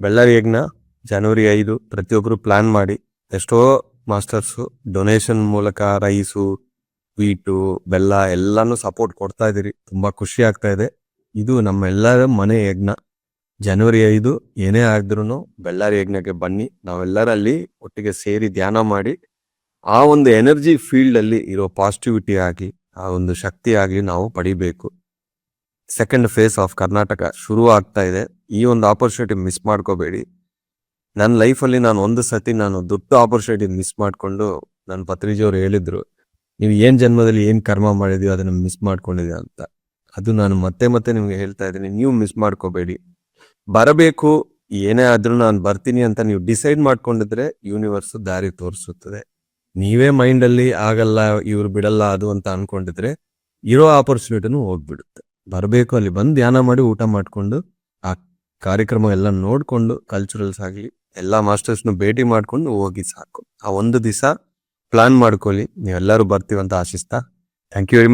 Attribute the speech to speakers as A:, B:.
A: ಬೆಳ್ಳಾರಿ ಯಜ್ಞ January 5 ಪ್ರತಿಯೊಬ್ಬರು plan ಮಾಡಿ. ಎಷ್ಟೋ ಮಾಸ್ಟರ್ಸು ಡೊನೇಷನ್ ಮೂಲಕ ರೈಸು, ಸ್ವೀಟು, ಬೆಲ್ಲ ಎಲ್ಲಾನು ಸಪೋರ್ಟ್ ಕೊಡ್ತಾ ಇದೀರಿ. ತುಂಬಾ ಖುಷಿ ಆಗ್ತಾ ಇದೆ. ಇದು ನಮ್ಮೆಲ್ಲರ ಮನೆ ಯಜ್ಞ. January 5 ಏನೇ ಆಗಿದ್ರು ಬೆಳ್ಳಾರಿ ಯಜ್ಞಕ್ಕೆ ಬನ್ನಿ. ನಾವೆಲ್ಲರಲ್ಲಿ ಒಟ್ಟಿಗೆ ಸೇರಿ ಧ್ಯಾನ ಮಾಡಿ ಆ ಒಂದು ಎನರ್ಜಿ ಫೀಲ್ಡ್ ಅಲ್ಲಿ ಇರೋ ಪಾಸಿಟಿವಿಟಿ ಆಗಿ ಆ ಒಂದು ಶಕ್ತಿ ಆಗಿ ನಾವು ಪಡಿಬೇಕು. ಸೆಕೆಂಡ್ ಫೇಸ್ ಆಫ್ ಕರ್ನಾಟಕ ಶುರು ಆಗ್ತಾ ಇದೆ. ಈ ಒಂದು ಆಪರ್ಚುನಿಟಿ ಮಿಸ್ ಮಾಡ್ಕೋಬೇಡಿ. ನನ್ನ ಲೈಫಲ್ಲಿ ನಾನು ಒಂದು ಸತಿ ದೊಡ್ಡ ಆಪರ್ಚುನಿಟಿ ಮಿಸ್ ಮಾಡ್ಕೊಂಡು ನನ್ನ ಪತ್ರಿಜಿಯವರು ಹೇಳಿದ್ರು, ನೀವು ಏನ್ ಜನ್ಮದಲ್ಲಿ ಏನ್ ಕರ್ಮ ಮಾಡಿದೀವಿ ಅದನ್ನ ಮಿಸ್ ಮಾಡ್ಕೊಂಡಿದೀವಿ ಅಂತ. ಅದು ನಾನು ಮತ್ತೆ ಮತ್ತೆ ನಿಮ್ಗೆ ಹೇಳ್ತಾ ಇದ್ದೀನಿ, ನೀವು ಮಿಸ್ ಮಾಡ್ಕೋಬೇಡಿ. ಬರಬೇಕು, ಏನೇ ಆದ್ರೂ ನಾನು ಬರ್ತೀನಿ ಅಂತ ನೀವು ಡಿಸೈಡ್ ಮಾಡ್ಕೊಂಡಿದ್ರೆ ಯೂನಿವರ್ಸ್ ದಾರಿ ತೋರಿಸುತ್ತದೆ. ನೀವೇ ಮೈಂಡ್ ಅಲ್ಲಿ ಆಗಲ್ಲ, ಇವ್ರು ಬಿಡಲ್ಲ ಅದು ಅಂತ ಅನ್ಕೊಂಡಿದ್ರೆ ಇರೋ ಆಪರ್ಚುನಿಟಿನೂ ಹೋಗ್ಬಿಡುತ್ತೆ. ಬರಬೇಕು, ಅಲ್ಲಿ ಬಂದು ಧ್ಯಾನ ಮಾಡಿ ಊಟ ಮಾಡ್ಕೊಂಡು ಆ ಕಾರ್ಯಕ್ರಮ ಎಲ್ಲ ನೋಡ್ಕೊಂಡು ಕಲ್ಚರಲ್ಸ್ ಆಗಲಿ ಎಲ್ಲಾ ಮಾಸ್ಟರ್ಸ್ನು ಭೇಟಿ ಮಾಡ್ಕೊಂಡು ಹೋಗಿ ಸಾಕು. ಆ ಒಂದು ದಿವಸ ಪ್ಲಾನ್ ಮಾಡ್ಕೊಳ್ಳಿ. ನೀವೆಲ್ಲರೂ ಬರ್ತೀವಂತ ಆಶಿಸ್ತಾ ಥ್ಯಾಂಕ್ ಯು ವೆರಿ ಮಚ್.